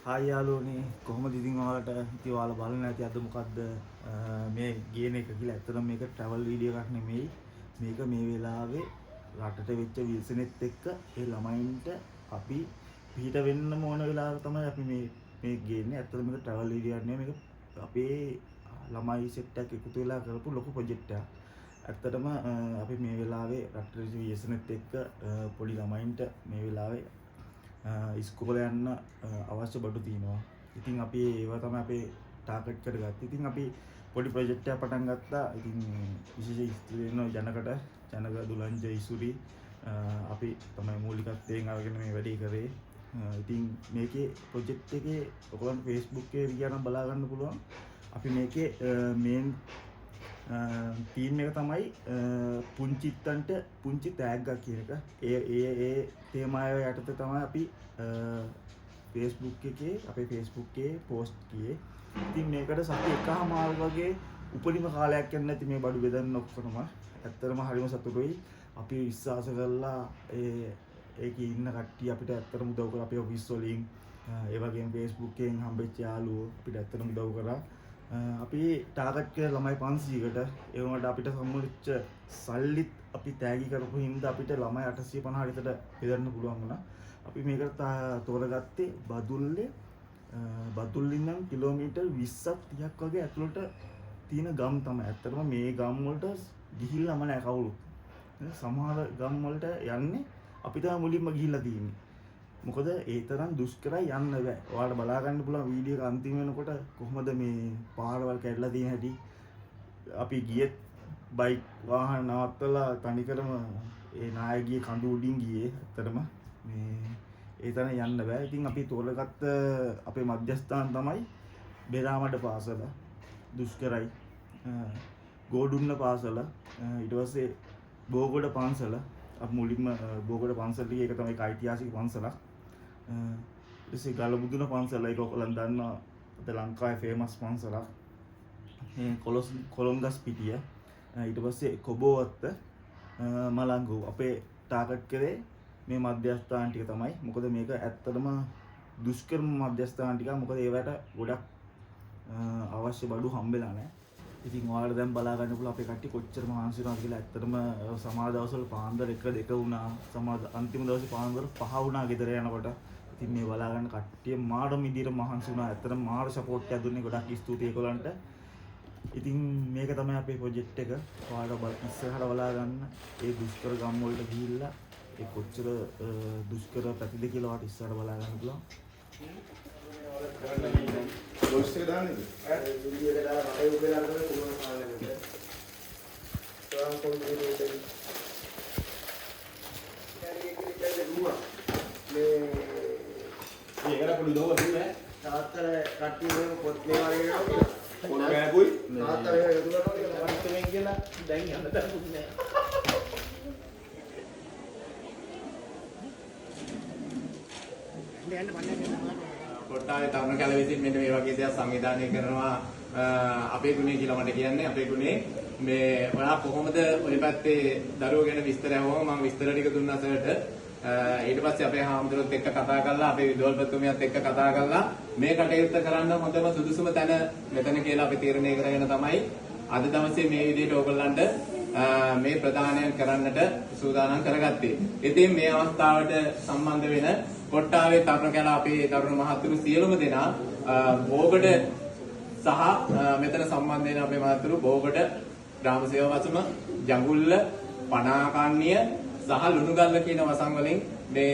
Hi යාළුවනේ කොහොමද ඉතින් ඔයාලට ඉතින් ඔයාලා බලන්න නැති අද මොකද්ද මේ ගේන එක කියලා. ඇත්තටම මේක ට්‍රැවල් වීඩියෝ එකක් නෙමෙයි. මේක මේ වෙලාවේ රටට වෙච්ච විල්සනෙත් එක්ක ඒ ළමයින්ට අපි පිට වෙන්න ඕන වෙලාවක තමයි අපි මේ ගේන්නේ. ඇත්තටම මේක ට්‍රැවල් වීඩියෝ එකක් නෙමෙයි. මේක අපේ ළමයි සෙට් එකක් එකතු වෙලා කරපු ලොකු ප්‍රොජෙක්ට් එකක්. ඇත්තටම අපි මේ වෙලාවේ රටට වෙච්ච විල්සනෙත් එක්ක පොඩි ළමයින්ට මේ වෙලාවේ ඉස්කෝලේ යන්න අවශ්‍ය බඩු තියෙනවා. ඉතින් අපි ඒවා තමයි අපේ ටාගට් කරගත්තේ. ඉතින් අපි පොඩි ප්‍රොජෙක්ට් එකක් පටන් ගත්තා. ඉතින් විශේෂ ස්ත්‍රීන් ජනක දුලංජ ඉසුරි අපි තමයි මූලිකත්වයෙන් අරගෙන මේ වැඩේ කරේ. ඉතින් මේකේ ප්‍රොජෙක්ට් එකේ ඔයගොල්ලන් Facebook එකේ ගියානම් බලා ගන්න පුළුවන්. අපි මේකේ මේන් තීම් එක තමයි පුංචිත්තන්ට පුංචි තෑග්ගක් කියන එක. ඒ තේමාව යටතේ තමයි අපි Facebook එකේ අපේ Facebook එකේ පෝස්ට් කියේ. ඉතින් මේකට සති එකමාර වගේ උපරිම කාලයක් යන්නේ නැති මේ බඩු බෙදන්න ඔක්කොම. ඇත්තටම හරිම සතුටුයි. අපි විශ්වාස කරලා ඒකේ ඉන්න කට්ටිය අපිට ඇත්තටම උදව් කරා. අපේ ඔෆිස් වලින් ඒ වගේම Facebook එකෙන් හම්බෙච්ච යාළුවෝ අපිට ඇත්තටම උදව් කරා. අපි ටාගට් කරේ ළමයි 500කට. ඒ වුණාට අපිට සම්මුලිච්ච සල්ලිත් අපි තෑගි කරපු හින්දා අපිට ළමයි 850 විතර බෙදන්න පුළුවන් වුණා. අපි මේකට තෝරගත්තේ බදුල්ලින් නම් කිලෝමීටර් 20ක් 30ක් වගේ ඇතුළට තියෙන ගම් තමයි. ඇත්තටම මේ ගම් වලට ගිහිල්ලාම නැහැ කවුරුත්. සමහර ගම් වලට යන්නේ අපි තමයි මුලින්ම ගිහිල්ලා තියෙන්නේ. මොකද ඒ තරම් දුෂ්කරයි යන්න බෑ. ඔයාලට බලා ගන්න පුළුවන් වීඩියෝ එක අන්තිම වෙනකොට කොහොමද මේ පාරවල් කැඩලා තියෙන හැටි. අපි ගියෙත් බයික් වාහන නවත්තලා තනිකරම ඒ නායකගේ කඳු උඩින් ගියේ. ඇත්තටම මේ ඒ තරම් යන්න බෑ. ඉතින් අපි තෝරගත්ත අපේ මධ්‍යස්ථාන තමයි බෙරාමඩ පාසල දුෂ්කරයි. ගෝඩුන්න පාසල ඊට පස්සේ බෝගොඩ පන්සල අපි මුලින්ම බෝගොඩ පන්සල එක තමයි ඓතිහාසික පන්සලක්. ඊටසේ ගලබුදුන පන්සල ඒක ඔයගොල්ලන් දන්නවා අද ලංකාවේ ෆේමස් පන්සලක්. කොළොන්ගස් පිටිය ඊට පස්සේ කොබෝවත්ත මලංගු අපේ ටාගට් කරේ මේ මධ්‍යස්ථාන ටික තමයි. මොකද මේක ඇත්තටම දුෂ්කරම මධ්‍යස්ථාන ටික. මොකද ඒවට ගොඩක් අවශ්‍ය බඩු හම්බෙලා නැහැ. ඉතින් ඔයාලා දැන් බලා ගන්න පුළුවන් අපේ කට්ටිය කොච්චර මහන්සි වෙනවද කියලා. ඇත්තටම සමහර දවස්වල පාන්දර 1 2 වුණා. සමහර අන්තිම දවසේ පාන්දර 5 වුණා ගෙදර යනකොට. ඉතින් මේ බලා ගන්න කට්ටිය මාරම විදියට මහන්සි වුණා. ඇත්තටම මාර සපෝට් එකක් දුන්නේ. ගොඩක් ස්තුතියි ඒගොල්ලන්ට. ඉතින් මේක තමයි අපේ ප්‍රොජෙක්ට් එක. ඔයාලා ඉස්සරහට බලා ගන්න. ඒ දුෂ්කර ගම් වලට ගිහිල්ලා ඒ කොච්චර දුෂ්කර පැතිද කියලා ඔයාලට ඉස්සරහට බලා ගන්න පුළුවන්. Los sedanes. Video de la radio de la radio como sale. Todo con video de. Dari dua. Me ඒකට පොඩි දෝව දුන්නේ. තාත්තර කට්ටිය මේ පොත් මේ වගේ පොඩි බෑගුයි. තාත්තර ඒක දුන්නා කියලා පරිස්සමෙන් කියලා දැන් යන්න දරුන්නේ නැහැ. කොට්ටාවේ තරුණ කැල විසින් මෙන්න මේ වගේ දේවල් සංවිධානය කරනවා. අපේ ගුණේ කියලා මට කියන්නේ. අපේ ගුණේ මේ ඔයා කොහොමද ඔය පැත්තේ දරුවෝ ගැන විස්තර අහුවම මම විස්තර ටික දුන්නා සර්ට. ඊට පස්සේ අපේ හාමුදුරුවොත් එක්ක කතා කරලා අපේ විදුහල්පතිතුමියත් එක්ක කතා කරලා මේ කටයුත්ත කරන්න හොඳම සුදුසුම තැන මෙතන කියලා අපි තීරණය කරගෙන තමයි අද දවසේ මේ විදිහට ඕගොල්ලන්ට මේ ප්‍රදානය කරන්නට සූදානම් කරගත්තේ. ඉතින් මේ අවස්ථාවට සම්බන්ධ වෙන කොට්ටාවේ තරුණ කැල අපේ තරුණ මහතුරු සියලුම දෙනා බෝගඩ සහ මෙතන සම්බන්ධ වෙන අපේ මහතුරු බෝගඩ ග්‍රාම සේවා වසම ජඟුල්ල පණාකන්නිය සහ ලුණුගල්ල කියන වසන් වලින් මේ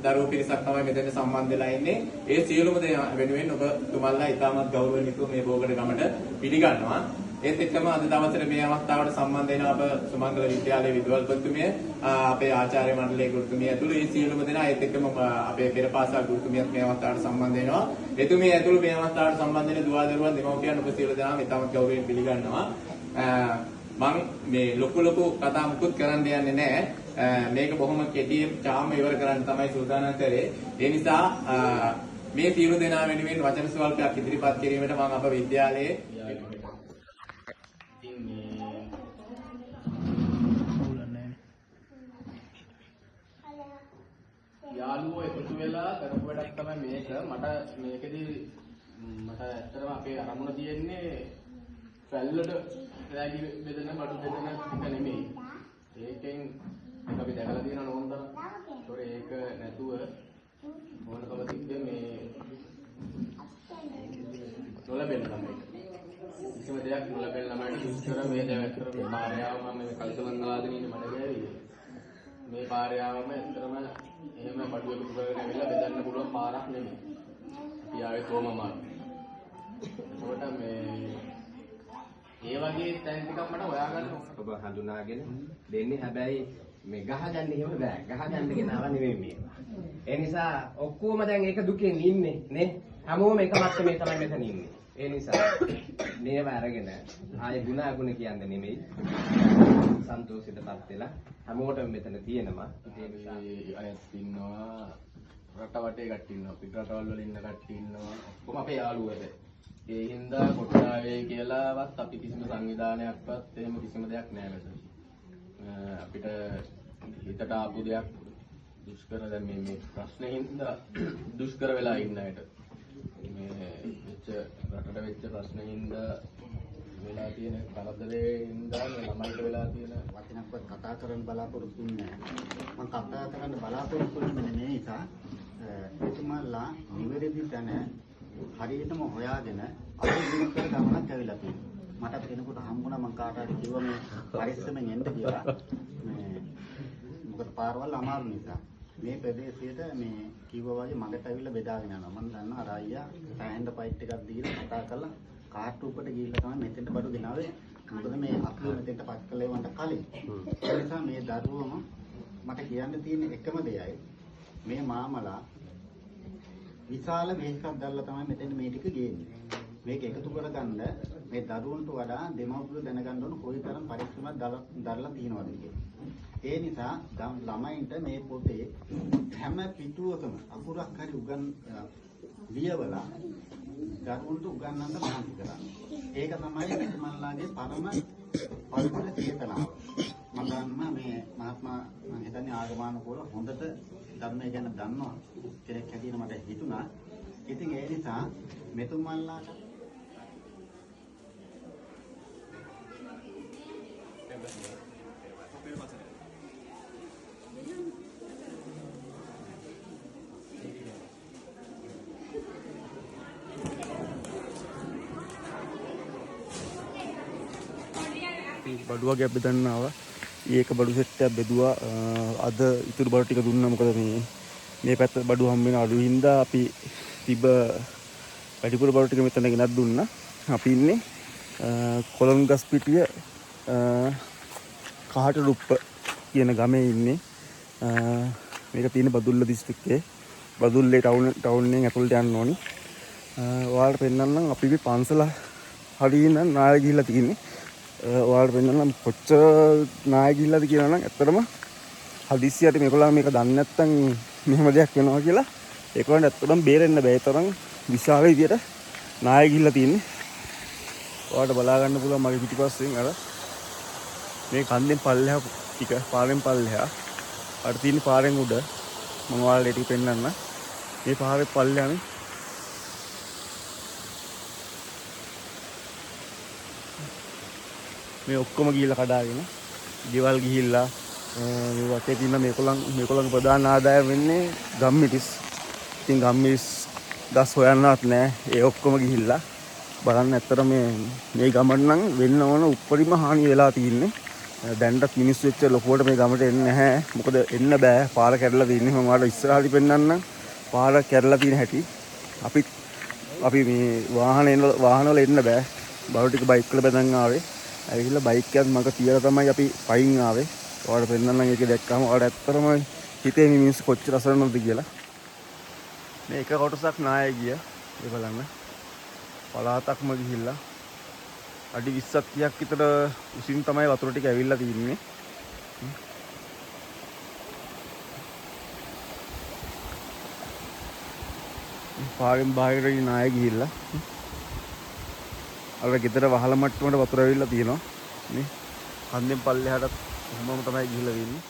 දරුවෝ පිරිසක් තමයි මෙතන සම්බන්ධ වෙලා ඉන්නේ. ඒ සියලුම දෙනා වෙනුවෙන් ඔබ තුමන්ලා ඉතාමත් ගෞරවණීයව මේ බෝගඩ ගමට පිළිගන්නවා. ඒත් එක්කම අද දවසේ මේ අවස්ථාවට සම්බන්ධ වෙන අප සුමංගල විද්‍යාලයේ විදුහල්පතිතුමිය අපේ ආචාර්ය මණ්ඩලයේ ගුරුතුමිය ඇතුළු මේ සියලුම දෙනා ඒත් එක්කම අපේ පෙරපාසල් ගුරුතුමියත් මේ අවස්ථාවට සම්බන්ධ වෙනවා. එතුමිය ඇතුළු මේ අවස්ථාවට සම්බන්ධ වෙන දුවා දරුවන් දෙමව්පියන් ඔබ සියලු දෙනාම ඉතාමත් ගෞරවයෙන් පිළිගන්නවා. මම මේ ලොකු කතා මුකුත් කරන්න යන්නේ නැහැ. මේක බොහොම කෙටියෙන් චාම ඉවර කරන්න තමයි සූදානම් කරේ. ඒ නිසා මේ සියලු දෙනා වෙනුවෙන් වචන ස්වල්පයක් ඉදිරිපත් කිරීමට මම අප විද්‍යාලයේ යාළුවෝ එකතු වෙලා කරපු වැඩක් තමයි මේක. මේකෙදි මට ඇත්තටම අපේ අරමුණ තියෙන්නේ පැල්ලට රැගි බෙදෙන බඩු බෙදෙන එක නෙමෙයි. ඒකෙන් අපි දැකලා තියෙන නෝන්තර. ඒක නැතුව මොනකම තිබ්බේ මේ නොලැබෙන ළමයි. කිසිම දෙයක් නොලැබෙන ළමයිට දුෂ්කර වේදනාවක් ඇත්තට මේ පාරයාවම මේ කලිසවන්දාගෙන ඉන්න මඩ ගෑවිද. මේ පාරයාවම ඇත්තටම එහෙම බඩු එකතු කරගෙන ඇවිල්ලා බෙදන්න පුළුවන් පාරක් නෙමෙයි. අපි ආවේ කොමමාන. ඒකට ඒ වගේ තැන් ටිකක් මට හොයාගන්න ඔබ හඳුනාගෙන දෙන්නේ. හැබැයි මේ ගහගන්න එහෙම බෑ. ගහගන්න ගෙනාව නෙමෙයි මේ. ඒ නිසා ඔක්කොම දැන් ඒක දුකෙන් ඉන්නේ නේ. හැමෝම එක මට්ටමේ තමයි මෙතන ඉන්නේ. ඒ නිසා මේව අරගෙන ආයේ ගුණ කියන්නේ නෙමෙයි. සන්තෝෂයටපත් වෙලා හැමෝටම මෙතන තියෙනවා. ඒ නිසා අයත් ඉන්නවා. රට වටේ කට්ටිය ඉන්නවා. පිට රටවල් වල ඉන්න කට්ටිය ඉන්නවා. ඔක්කොම අපේ යාළුවෝද. ඒ හින්දා කොටාවේ කියලාවත් අපි කිසිම සංවිධානයක්වත් එහෙම කිසිම දෙයක් නෑ මෙතන. අපිට හිතට ආපු දෙයක් දුෂ්කර දැන් මේ ප්‍රශ්නේ හින්දා දුෂ්කර වෙලා ඉන්න අයට මේ රටට වෙච්ච ප්‍රශ්නේ හින්දා වෙලා තියෙන කරදරේ හින්දා ළමයිට වෙලා තියෙන වචනක්වත් කතා කරන්න බලාපොරොත්තු වෙන්නේ නැහැ. මම කතා කරන්න බලාපොරොත්තු වෙන්නේ මේ නිසා එතුමාලා නිවැරදි තැන හරියටම හොයාගෙන අපේ ජීවිතේ ගමනක් ඇවිල්ලා තියෙනවා. මට කෙනෙකුට හම්බුණා මම කාට හරි කිව්වා මේ පරිස්සමෙන් එන්න කියලා. මේ මොකද පාරවල් අමාරු නිසා මේ ප්‍රදේශයට මේ කිව්වා වගේ මගට ඇවිල්ලා බෙදාගෙන යනවා. මම දන්නවා අර අයියා සෑහෙන ෆයිට් එකක් දීලා කතා කරලා කාට්ටුප්පට ගිහිල්ලා තමයි මෙතෙන්ට බඩු ගෙනාවේ. මොකද මේ අපිව මෙතෙන්ට පත් කළේ වන්ට කලින්. ඒ නිසා මේ දරුවම මට කියන්න තියෙන එකම දෙයයි මේ මාමලා විශාල මේකක් දැල්ලා තමයි මෙතෙන් මේ ටික ගේන්නේ. මේක එකතු කරගන්න මේ දරුවන්ට වඩා දෙමව්පියෝ දැනගන්න ඕන කොයිතරම් පරිස්සමක් දරලා තියෙනවද කියලා. ඒ නිසා ළමයින්ට මේ පොතේ හැම පිටුවකම අකුරක් හරි ලියවලා දරුවන්ට උගන්වන්න මහන්සි කරන්න. ඒක තමයි මෙතුමන්ලාගේ පරම පරිපූර්ණ චේතනාව. මම දන්නවා මේ මහත්මයා මම හිතන්නේ ආගමනුකූල හොඳට ධර්මය ගැන දන්නවා කෙනෙක් හැටියට මට හිතුණා. ඉතින් ඒ නිසා මෙතුමන්ලාට බඩුවගේ බෙදන්න ආවා. ඒක බඩු සෙට් එකක් බෙදුවා. අද ඉතුරු බඩු ටික දුන්නා. මොකද මේ පැත්ත බඩු හම්බ වෙන අඩු හින්දා අපි තිබ වැඩිපුර බඩු ටික මෙතන ගෙනත් දුන්නා. අපි ඉන්නේ කොළඹගස් පිටිය කහටරුප්ප කියන ගමේ ඉන්නේ. මේක තියෙන බදුල්ල දිස්ත්‍රික්කයේ බදුල්ලේ ටවුන් එකෙන් ඇතුළට යන්න ඕනි. ඔයාලට පෙන්නන්නම් අපි පන්සල හරියන නාය ගිහිල්ලා තියෙන්නේ. ඔයාලට පෙන්නන්නම් කොච්චර නාය ගිහිල්ලාද කියලා නම් ඇත්තටම හදිස්සියට මේගොල්ලෝ මේක දන්නේ නැත්නම් මෙහෙම දෙයක් වෙනවා කියලා ඒකවල ඇත්තටම බේරෙන්න බෑ. ඒ තරම් විශාල විදියට නාය ගිහිල්ලා තියෙන්නේ. ඔයාලට බලා ගන්න පුළුවන් මගේ පිටිපස්සෙන් අර මේ කන්දෙන් පල්ලෙහා ටික පාරෙන් පල්ලෙහා අර තියෙන පාරෙන් උඩ මම ඔයාලට ඒක පෙන්නන්න. මේ පාරේ පල්ලෙහානේ මේ ඔක්කොම ගිහිල්ලා කඩාගෙන ගෙවල් ගිහිල්ලා මේ වටේ තියෙන මේකොලන් ප්‍රධාන ආදායම වෙන්නේ ගම්මිටිස්. ඉතින් ගම්මිටිස් ගස් හොයන්නවත් නැහැ. ඒ ඔක්කොම ගිහිල්ලා බලන්න. ඇත්තට මේ ගමට නම් වෙන්න ඕන උපරිම හානිය වෙලා තියෙන්නේ. දැන්ටත් මිනිස්සු එච්චර ලොකුවට මේ ගමට එන්නේ නැහැ. මොකද එන්න බෑ. පාර කැඩලා තියෙන්නේ. මම ඔයාලට ඉස්සරහට පෙන්නන්නම්. පාර කැඩලා තියෙන හැටි. අපි මේ වාහනවල එන්න බෑ. බඩු ටික බයික් වල බඳන් ආවේ. ඇවිල්ලා බයික් එකත් මග තියලා තමයි අපි පයින් ආවේ. ඔයාලට පෙන්නන්නම් ඒක දැක්කම ඔයාලට ඇත්තටම හිතේ මේ මිනිස්සු කොච්චර අසරණවද කියලා. මේ එක කොටසක් නාය ගිය. ඒ බලන්න. පලාතක්ම ගිහිල්ලා අඩි 20ක් 30ක් විතර උසින් තමයි වතුර ටික ඇවිල්ලා තියෙන්නේ. පාරෙන් බාහිර නාය ගිහිල්ලා අර ගෙදර වහල මට්ටමට වතුර ඇවිල්ලා තියෙනවා නේ. කන්දෙන් පල්ලෙහාට කොහොමම තමයි ගිහිල්ලා වෙන්නේ.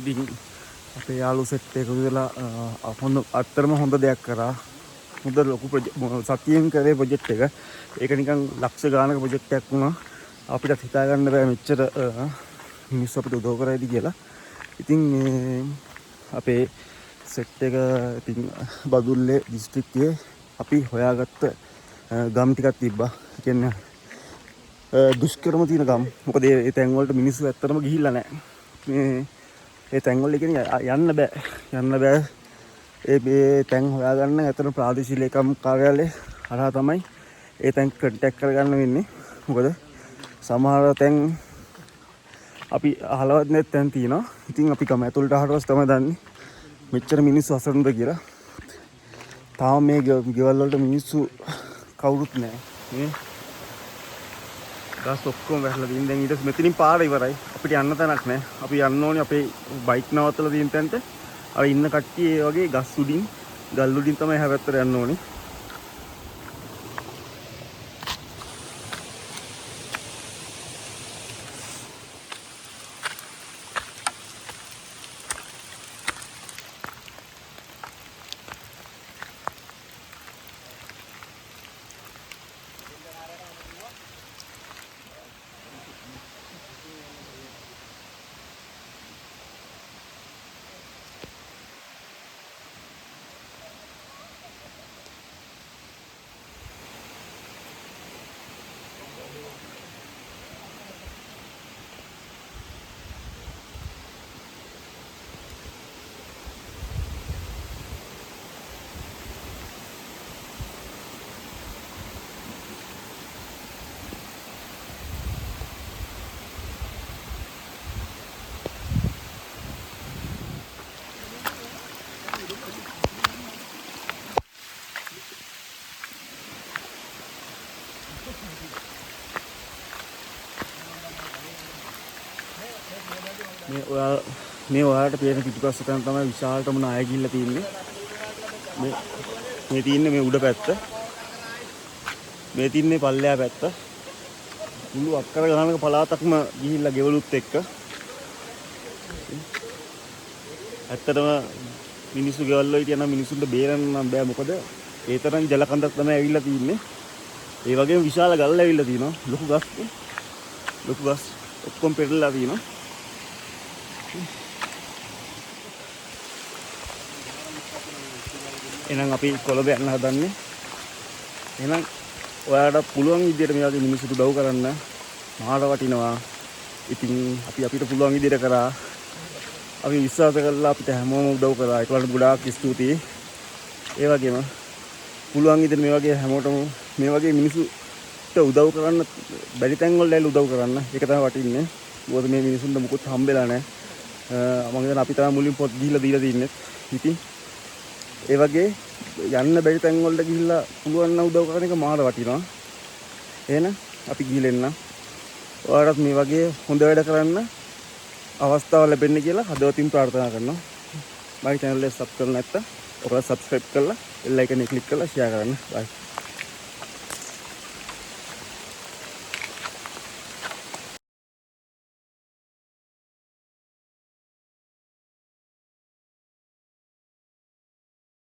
ඉතින් අපේ යාළුවෝ සෙට් එකක විදලා හොඳ අත්‍තරම හොඳ දෙයක් කරා. හොඳ ලොකු සතියෙන් කරේ ප්‍රොජෙක්ට් එක. ඒක නිකන් ලක්ෂ ගානක ප්‍රොජෙක්ට් එකක් වුණා. අපිට හිතා ගන්න බෑ මෙච්චර මිනිස්සු අපිට උදව් කරයිද කියලා. ඉතින් අපේ සෙට් එක ඉතින් බදුල්ලේ දිස්ත්‍රික්කයේ අපි හොයාගත්ත ගම් ටිකක් තිබ්බා. ඒ කියන්නේ දුෂ්කරම තියෙන ගම්. මොකද ඒ තැන් වලට මිනිස්සු ඇත්තටම ගිහිල්ලා නැහැ. ඒ තැන් වල කියන්නේ යන්න බෑ. යන්න බෑ. ඒ තැන් හොයාගන්න ඇත්තට ප්‍රාදේශීය ලේකම් කාර්යාලය හරහා තමයි ඒ තැන් කන්ටැක්ට් කරගන්න වෙන්නේ. මොකද සමහර තැන් අපි අහලවත් නැත් තැන් තියෙනවා. ඉතින් අපි ගම ඇතුළට ආවොත් තමයි දන්නේ මෙච්චර මිනිස්සු අසරණද කියලා. තාම මේ ගෙවල් වලට මිනිස්සු කවුරුත් නැහැ. මේ ගස් ඔක්කොම වැහලා තියෙන. දැන් ඊට මෙතනින් පාර ඉවරයි. අපිට යන්න තැනක් නැහැ. අපි යන්න ඕනේ අපේ බයික් නවත්තලා තියෙන තැනට. අර ඉන්න කට්ටිය ඒ වගේ ගස් උඩින් ගල් උඩින් තමයි හැවැත්තට යන්න ඕනේ. මේ ඔයාලට පේන පිටිපස්ස තැන තමයි විශාලටම නාය ගිහිල්ලා තියෙන්නේ. මේ තියෙන්නේ මේ උඩ පැත්ත. මේ තින්නේ පල්ලෙහා පැත්ත. මුළු අක්කර ගානක පළාතක්ම ගිහිල්ලා ගෙවලුත් එක්ක. ඇත්තටම මිනිස්සු ගෙවල් වල හිටියනම් මිනිස්සුන්ට බේරන්න නම් බෑ. මොකද ඒ තරම් ජල කඳක් තමයි ඇවිල්ලා තින්නේ. ඒ වගේම විශාල ගල් ඇවිල්ලා තියෙනවා. ලොකු ගස් ඔක්කොම පෙරලලා තියෙනවා. එහෙනම් අපි කොළඹ යන්න හදන්නේ. එහෙනම් ඔයාලට පුළුවන් විදියට මේ වගේ මිනිස්සුන්ට උදව් කරන්න මහාට වටිනවා. ඉතින් අපි අපිට පුළුවන් විදියට කරා. අපි විශ්වාස කරලා අපිට හැමෝම උදව් කරා. ඒකට ගොඩාක් ස්තුතියි. ඒ වගේම පුළුවන් විදියට මේ වගේ හැමෝටම මේ වගේ මිනිස්සුන්ට උදව් කරන්න බැරි තැන් වල ඇවිල්ලා උදව් කරන්න. ඒක තමයි වටින්නේ. මොකද මේ මිනිස්සුන්ට මුකුත් හම්බෙලා නැහැ. මම හිතන්නේ අපි තමයි මුලින් පොත් ගිහිල්ලා දීලා තින්නේ. ඉතින් ඒ වගේ යන්න බැරි තැන් වලට ගිහිල්ලා පුළුවන් නම් උදව් කරන එක මාර වටිනවා. එහෙනම් අපි ගිහින් එන්න. ඔයාලට මේ වගේ හොඳ වැඩ කරන්න අවස්ථාව ලැබෙන්න කියලා හදවතින් ප්‍රාර්ථනා කරනවා. මගේ channel එක subscribe කරලා නැත්නම් ඔයාලා subscribe කරලා bell icon එක click කරලා share කරන්න. bye.